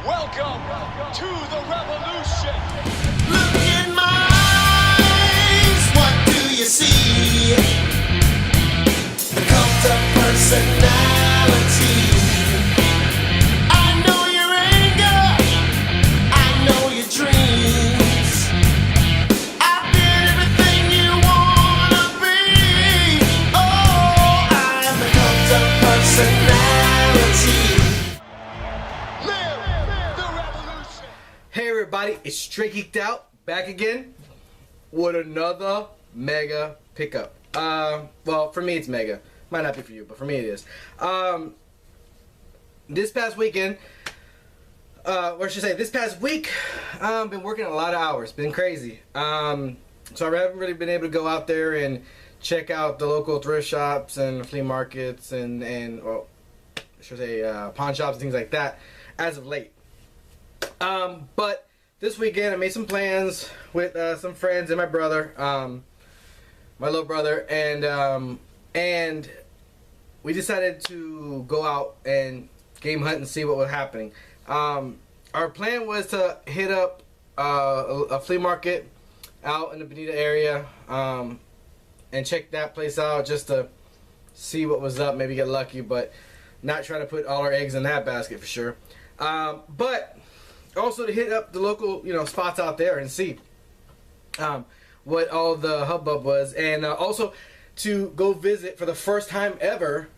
Welcome to the revolution. Look in my eyes, what do you see? The cult of personality. I know your anger, I know your dreams. I've been everything you wanna be. Oh, I'm the cult of personality. Live the revolution. Hey everybody, it's Str8 GeeK'D OuT back again with another mega pickup. Well, for me it's mega. Might not be for you, but for me it is. This past weekend, or I should say this past week, I've been working a lot of hours. Been crazy. So I haven't really been able to go out there and check out the local thrift shops and flea markets and well, I should say pawn shops and things like that as of late. But this weekend I made some plans with some friends and my brother, my little brother, and we decided to go out and game hunt and see what was happening. Our plan was to hit up a flea market out in the Bonita area and check that place out just to see what was up, maybe get lucky, but not trying to put all our eggs in that basket for sure. But also to hit up the local, spots out there and see what all the hubbub was, and also to go visit for the first time ever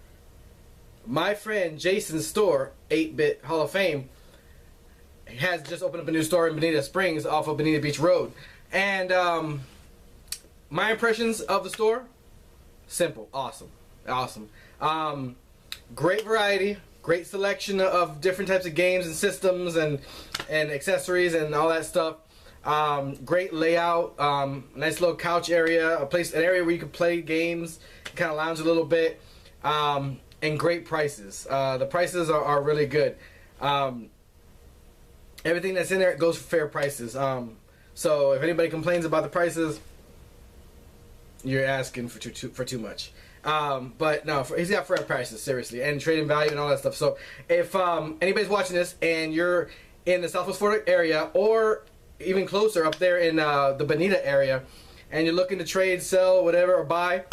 my friend Jason's store, 8-Bit Hall of Fame. He has just opened up a new store in Bonita Springs off of Bonita Beach Road, and my impressions of the store: simple, awesome. Great variety. Great selection of different types of games and systems and accessories and all that stuff. Great layout. Nice little couch area. An area where you can play games, kind of lounge a little bit. And great prices. The prices are really good. Everything that's in there goes for fair prices. So if anybody complains about the prices, you're asking for too much. But no, he's got fair prices, seriously, and trading value and all that stuff. So if anybody's watching this and you're in the Southwest Florida area or even closer up there in the Bonita area and you're looking to trade, sell, whatever, or buy,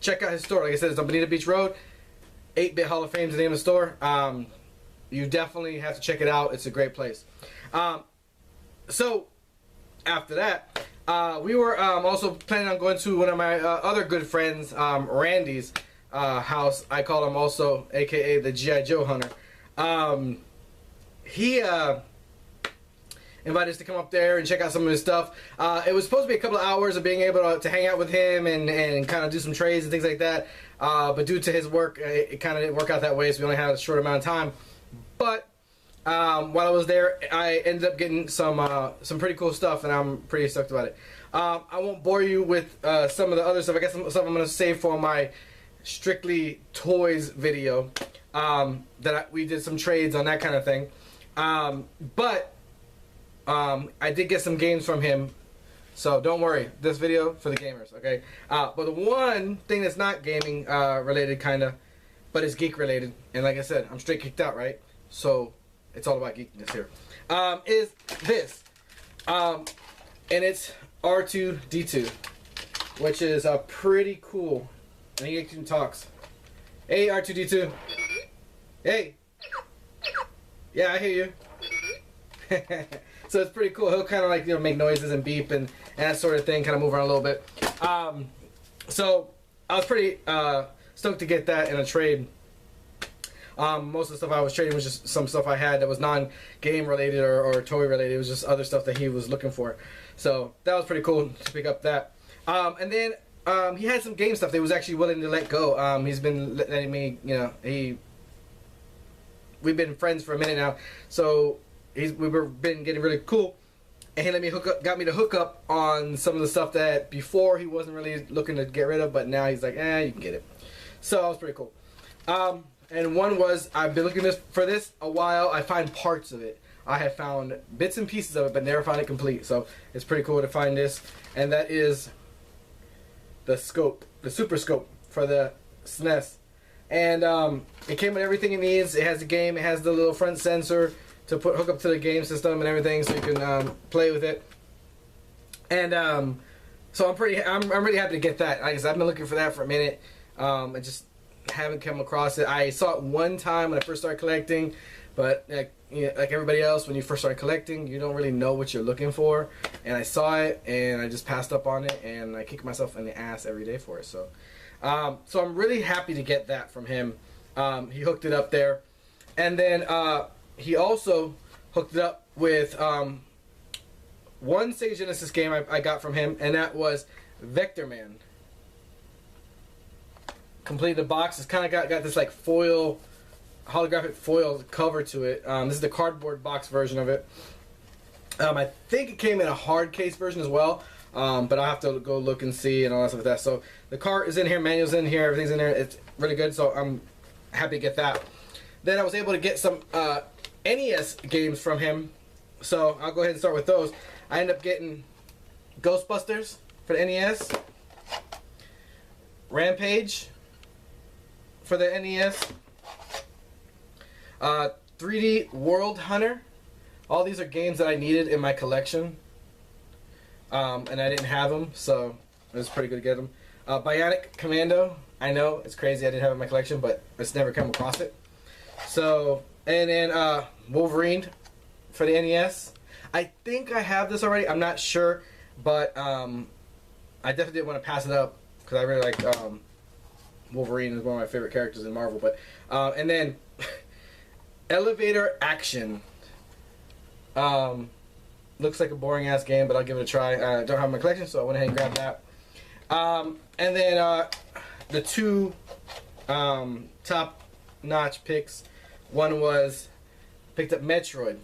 check out his store. Like I said, it's on Bonita Beach Road. 8-Bit Hall of Fame is the name of the store. You definitely have to check it out. It's a great place. So after that, we were also planning on going to one of my other good friends, Randy's house. I call him also, aka the G.I. Joe Hunter. He invited us to come up there and check out some of his stuff. It was supposed to be a couple of hours of being able to hang out with him and kind of do some trades and things like that. But due to his work, it kind of didn't work out that way, so we only had a short amount of time. But while I was there, I ended up getting some pretty cool stuff, and I'm pretty stoked about it. I won't bore you with some of the other stuff. I guess some stuff I'm going to save for my Strictly Toys video. We did some trades on that kind of thing. But I did get some games from him, so don't worry. This video for the gamers, okay? But the one thing that's not gaming related, kind of, but it's geek related, and like I said, I'm Str8 GeeK'D OuT, right? So it's all about geekness here. Is this, and it's R2-D2, which is a pretty cool. And he actually talks. Hey, R2-D2. Hey. Yeah, I hear you. So it's pretty cool. He'll kind of like make noises and beep and that sort of thing, kind of move around a little bit. So I was pretty stoked to get that in a trade. Most of the stuff I was trading was just some stuff I had that was non-game related or toy related. It was just other stuff that he was looking for. So that was pretty cool to pick up that. And then he had some game stuff that he was actually willing to let go. He's been letting me, we've been friends for a minute now, so we've been getting really cool. And he got me to hook up on some of the stuff that before he wasn't really looking to get rid of, but now he's like, you can get it. So that was pretty cool. And one was, I've been looking for this a while. I find parts of it. I have found bits and pieces of it, but never found it complete. So it's pretty cool to find this. And that is the scope, the super scope for the SNES. And it came with everything it needs. It has the game, it has the little front sensor to hook up to the game system and everything, so you can play with it. And so I'm really happy to get that. Like I said, I've been looking for that for a minute. I just haven't come across it. I saw it one time when I first started collecting, but like everybody else, when you first start collecting, you don't really know what you're looking for. And I saw it, and I just passed up on it, and I kick myself in the ass every day for it. So, so I'm really happy to get that from him. He hooked it up there, and then he also hooked it up with one Sega Genesis game I got from him, and that was Vector Man. Completed the box. It's kind of got this like foil, holographic foil cover to it. This is the cardboard box version of it. I think it came in a hard case version as well, but I'll have to go look and see and all that stuff like that. So the cart is in here, manual's in here, everything's in there. It's really good, so I'm happy to get that. Then I was able to get some NES games from him, so I'll go ahead and start with those. I ended up getting Ghostbusters for the NES, Rampage for the NES, 3D World Hunter. All these are games that I needed in my collection, and I didn't have them, so it was pretty good to get them. Bionic Commando. I know it's crazy I didn't have it in my collection, but I just never come across it. So, and then Wolverine for the NES. I think I have this already. I'm not sure, but I definitely didn't want to pass it up because I really like Wolverine is one of my favorite characters in Marvel. But and then Elevator Action. Looks like a boring ass game, but I'll give it a try. I don't have it in my collection, so I went ahead and grabbed that. And then the two top notch picks. One was picked up Metroid.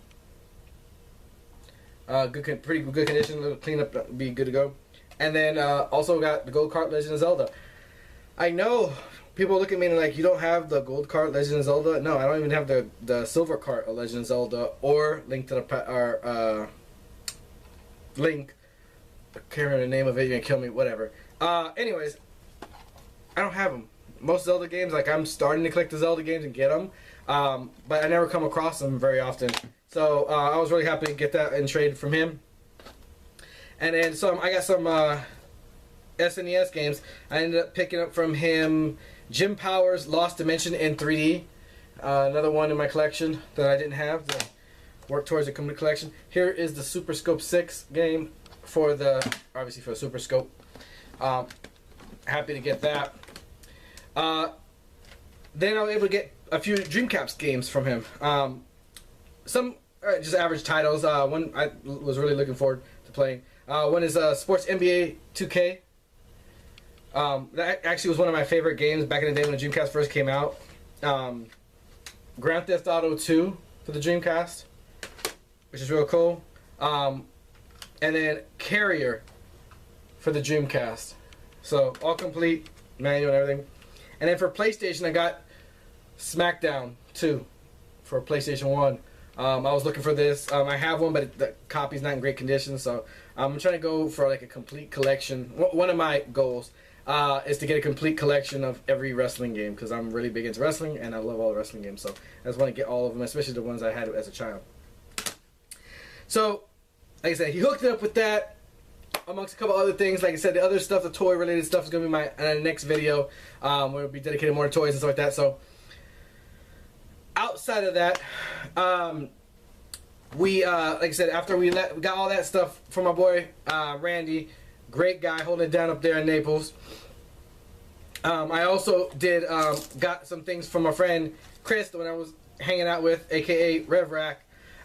Pretty good condition, a little cleanup, be good to go. And then also got the Gold Cart Legend of Zelda. I know people look at me and like, you don't have the Gold Cart Legend of Zelda? No, I don't even have the Silver Cart of Legend of Zelda or Link to the Link. I can't remember the name of it. You're gonna kill me. Whatever. Anyways, I don't have them. Most Zelda games, like I'm starting to collect the Zelda games and get them, but I never come across them very often. So I was really happy to get that and trade from him. And then I got some SNES games. I ended up picking up from him Jim Powers' Lost Dimension in 3D. Another one in my collection that I didn't have to work towards a complete collection. Here is the Super Scope 6 game for obviously for the Super Scope. Happy to get that. Then I was able to get a few Dreamcast games from him. Some just average titles. One I was really looking forward to playing. One is Sports NBA 2K. That actually was one of my favorite games back in the day when the Dreamcast first came out. Grand Theft Auto 2 for the Dreamcast, which is real cool. And then Carrier for the Dreamcast. So all complete, manual and everything. And then for PlayStation, I got SmackDown 2 for PlayStation 1. I was looking for this. I have one, but the copy's not in great condition, so I'm trying to go for like a complete collection. One of my goals is to get a complete collection of every wrestling game, because I'm really big into wrestling and I love all the wrestling games. So I just want to get all of them, especially the ones I had as a child. So, like I said, he hooked it up with that, amongst a couple other things. Like I said, the other stuff, the toy related stuff, is going to be my next video, where it'll be dedicated more to toys and stuff like that. So outside of that, we like I said, after we got all that stuff from my boy Randy, great guy, holding it down up there in Naples. I also got some things from my friend Chris, the one I was hanging out with, aka RevRack.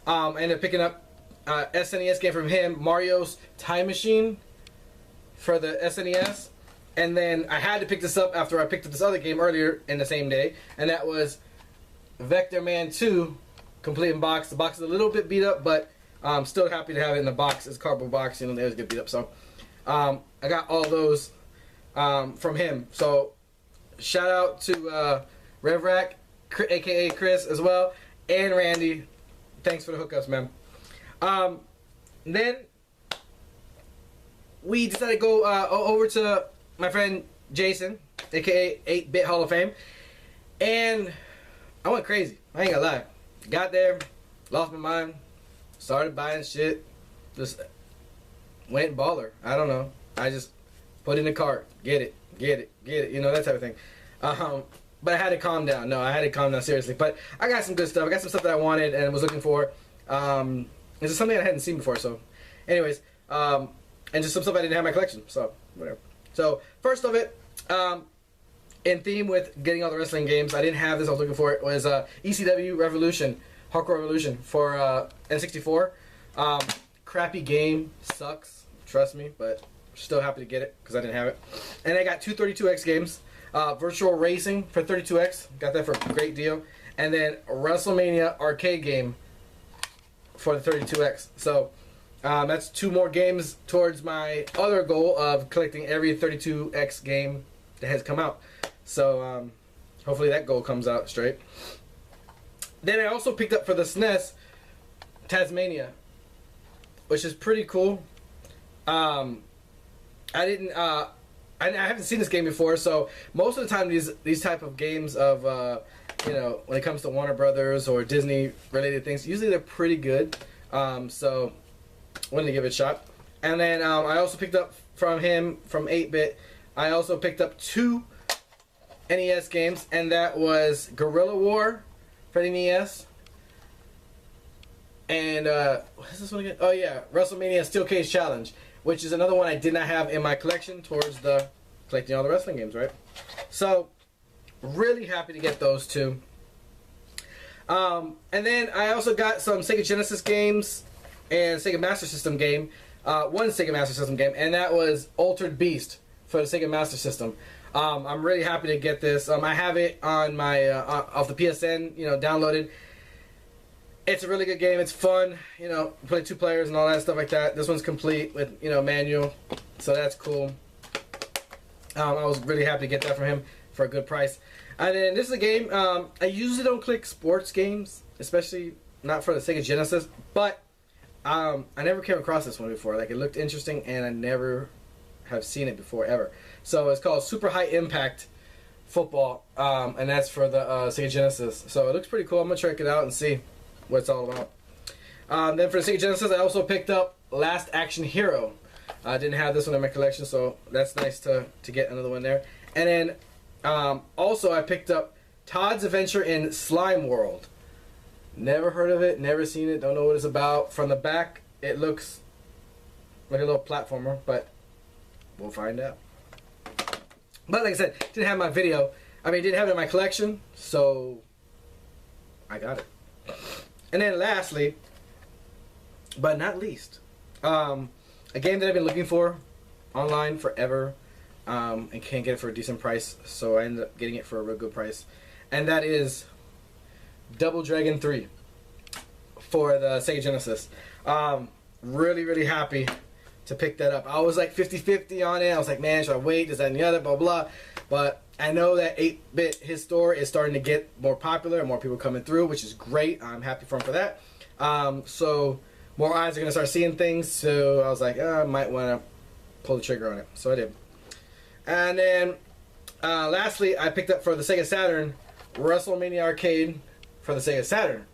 I ended up picking up SNES game from him, Mario's Time Machine for the SNES. And then I had to pick this up after I picked up this other game earlier in the same day, and that was Vector Man 2, complete in box. The box is a little bit beat up, but I'm still happy to have it in the box. It's a cardboard box, you know, they always get beat up. So I got all those from him. So shout out to RevRack, aka Chris as well, and Randy. Thanks for the hookups, man. Then we decided to go over to my friend Jason, aka 8-Bit Hall of Fame, and I went crazy. I ain't gonna lie. Got there, lost my mind, started buying shit, just went baller. I don't know. I just put in the cart, get it, you know, that type of thing. But I had to calm down. No, I had to calm down seriously. But I got some good stuff. I got some stuff that I wanted and was looking for. This is something I hadn't seen before. So, anyways, and just some stuff I didn't have in my collection. So, whatever. So, first of it, in theme with getting all the wrestling games, I didn't have this. I was looking for it. Was ECW Revolution, Hardcore Revolution for N64. Crappy game, sucks. Trust me, but still happy to get it because I didn't have it. And I got two 32X games. Virtual Racing for 32X, got that for a great deal. And then a WrestleMania arcade game for the 32X. So that's two more games towards my other goal of collecting every 32X game that has come out. So hopefully that goal comes out straight. Then I also picked up for the SNES Tasmania, which is pretty cool. I haven't seen this game before, so most of the time these type of games of you know, when it comes to Warner Brothers or Disney related things, usually they're pretty good. So wanted to give it a shot. And then I also picked up from him from 8-Bit. I also picked up two NES games, and that was Guerrilla War for NES. And what is this one again? Oh yeah, WrestleMania Steel Cage Challenge, which is another one I did not have in my collection towards the collecting all the wrestling games, right? So, really happy to get those two. And then I also got some Sega Genesis games and Sega Master System game. One Sega Master System game, and that was Altered Beast for the Sega Master System. I'm really happy to get this. I have it on my off the PSN, you know, downloaded. It's a really good game. It's fun. You know, play 2 players and all that stuff like that. This one's complete with, you know, manual. So that's cool. I was really happy to get that from him for a good price. And then this is a game. I usually don't click sports games, especially not for the Sega Genesis. But I never came across this one before. Like, it looked interesting, and I never have seen it before, ever. So it's called Super High Impact Football. And that's for the Sega Genesis. So it looks pretty cool. I'm going to check it out and see what it's all about. Then for the Sega Genesis, I also picked up Last Action Hero. I didn't have this one in my collection, so that's nice to get another one there. And then also I picked up Todd's Adventure in Slime World. Never heard of it, never seen it, don't know what it's about. From the back, it looks like a little platformer, but we'll find out. But like I said, didn't have my video. I mean, didn't have it in my collection, so I got it. And then lastly, but not least, a game that I've been looking for online forever, and can't get it for a decent price, so I ended up getting it for a real good price. And that is Double Dragon 3 for the Sega Genesis. Really, really happy to pick that up. I was like 50-50 on it. I was like, man, should I wait? This, that, and the other, blah, blah. But I know that 8-Bit, his store is starting to get more popular and more people coming through, which is great. I'm happy for him for that. So more eyes are going to start seeing things. So I was like, I might want to pull the trigger on it. So I did. And then lastly, I picked up for the Sega Saturn WrestleMania Arcade for the Sega Saturn.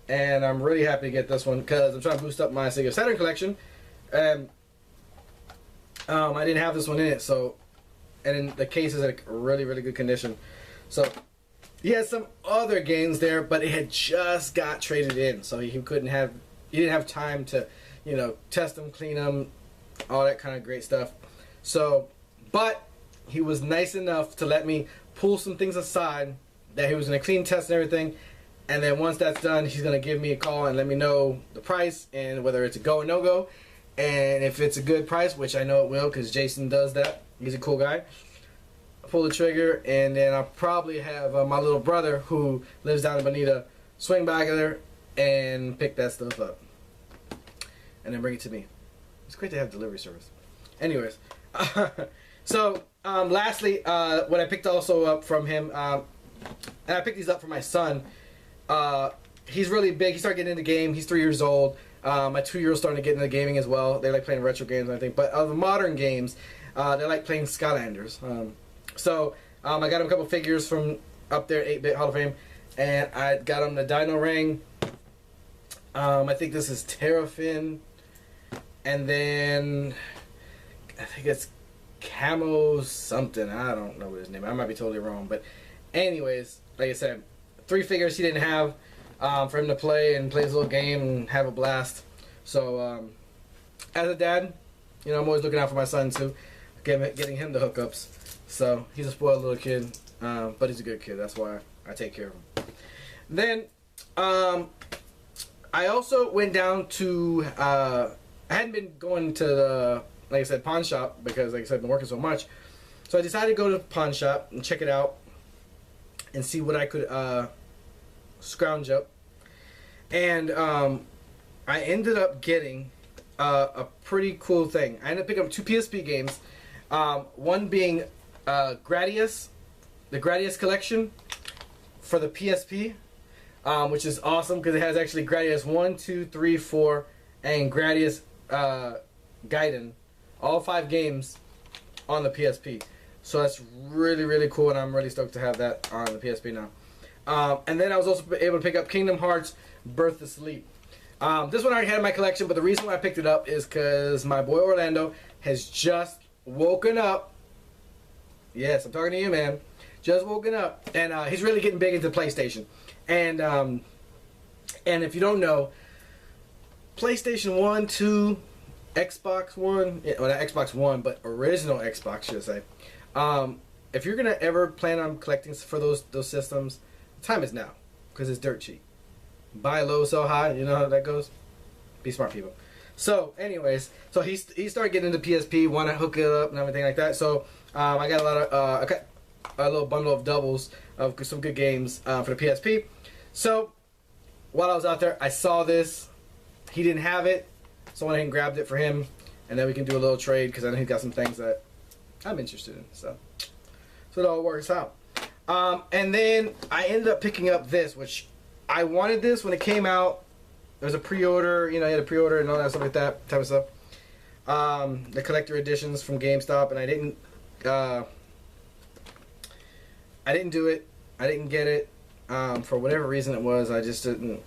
And I'm really happy to get this one because I'm trying to boost up my Sega Saturn collection. And I didn't have this one in it, so... And then the case is in a really, really good condition. So, he had some other games there, but it had just got traded in. So he didn't have time to, you know, test them, clean them, all that kind of great stuff. So, but he was nice enough to let me pull some things aside that he was going to clean, test, and everything. And then once that's done, he's going to give me a call and let me know the price and whether it's a go or no-go. And if it's a good price, which I know it will because Jason does that. He's a cool guy. Pull the trigger, and then I'll probably have my little brother who lives down in Bonita swing by there and pick that stuff up. And then bring it to me. It's great to have delivery service. Anyways. So, lastly, what I picked also up from him, and I picked these up for my son. He's really big. He started getting into the game. He's 3 years old. My 2-year-old's starting to get into gaming as well. They like playing retro games and everything. But of the modern games, they like playing Skylanders. So I got him a couple figures from up there at 8-Bit Hall of Fame. And I got him the Dino Ring I think this is Terrafin, and then I think it's Camo something. I don't know what his name. I might be totally wrong, but anyways, like I said, 3 figures he didn't have for him to play and play his little game and have a blast. So as a dad, you know, I'm always looking out for my son too, getting him the hookups. So he's a spoiled little kid, but he's a good kid. That's why I take care of him. Then I also went down to I hadn't been going to the, like I said, pawn shop because, like I said, I've been working so much. So I decided to go to the pawn shop and check it out and see what I could scrounge up. And I ended up getting a pretty cool thing. I ended up picking up 2 PSP games. One being Gradius, the Gradius collection for the PSP, which is awesome because it has actually Gradius 1, 2, 3, 4, and Gradius Gaiden, all 5 games on the PSP. So that's really, really cool, and I'm really stoked to have that on the PSP now. And then I was also able to pick up Kingdom Hearts Birth to Sleep. This one I already had in my collection, but the reason why I picked it up is because my boy Orlando has just woken up. Yes, I'm talking to you, man. Just woken up, and he's really getting big into PlayStation. And if you don't know, PlayStation 1, 2, Xbox One, well, not Xbox One, but original Xbox, should I say. If you're gonna ever plan on collecting for those systems, the time is now, because it's dirt cheap. Buy low, sell high. You know how that goes. Be smart, people. So, anyways, so he started getting into PSP, want to hook it up and everything like that. So I got a lot of a little bundle of doubles of some good games for the PSP. So while I was out there, I saw this. He didn't have it, so I went ahead and grabbed it for him, and then we can do a little trade because I know he's got some things that I'm interested in. So it all works out. And then I ended up picking up this, which I wanted this when it came out. There was a pre-order, you know, you had a pre-order and all that stuff like that type of stuff. The collector editions from GameStop, and I didn't do it. I didn't get it for whatever reason it was. I just didn't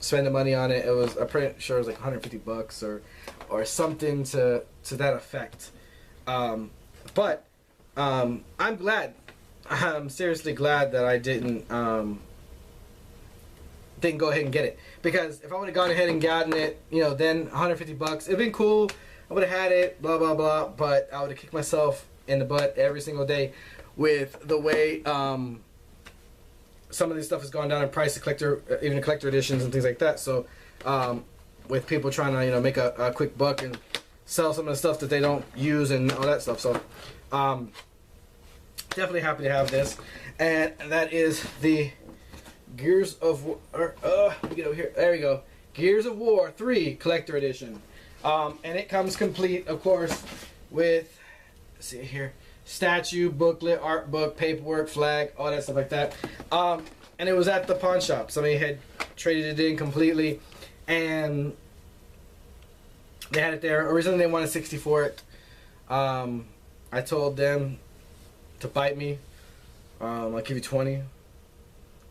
spend the money on it. It was, I'm pretty sure it was like $150 or something to that effect. But I'm glad. I'm seriously glad that I didn't go ahead and get it, because if I would have gone ahead and gotten it, you know, then $150, it'd been cool. I would have had it, blah blah blah, but I would have kicked myself in the butt every single day with the way some of this stuff has gone down in price, the collector, even the collector editions and things like that. So with people trying to, you know, make a quick buck and sell some of the stuff that they don't use and all that stuff. So definitely happy to have this, and that is the Gears of War. Let me get over here. There we go. Gears of War 3 Collector Edition, and it comes complete, of course, with, let's see here, statue, booklet, art book, paperwork, flag, all that stuff like that. And it was at the pawn shop. Somebody had traded it in completely, and they had it there. Originally, they wanted 60 for it. I told them to bite me. I'll give you 20.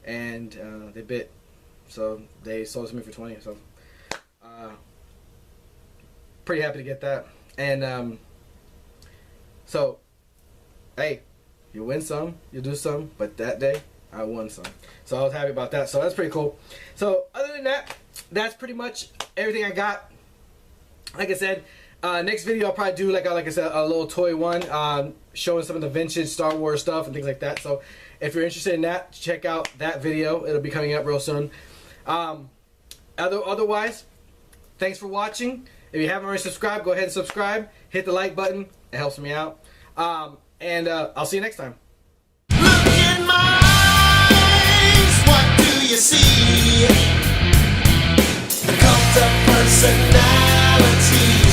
And they bit, so they sold it to me for 20. So pretty happy to get that. And so hey, you win some, you do some, but that day I won some, so I was happy about that. So that's pretty cool. So other than that, that's pretty much everything I got. Like I said, next video I'll probably do, like I said, a little toy one, showing some of the vintage Star Wars stuff and things like that. So if you're interested in that, check out that video. It'll be coming up real soon. Otherwise, thanks for watching. If you haven't already subscribed, go ahead and subscribe. Hit the like button. It helps me out. And I'll see you next time. Look in my eyes, what do you see? The cult of personality.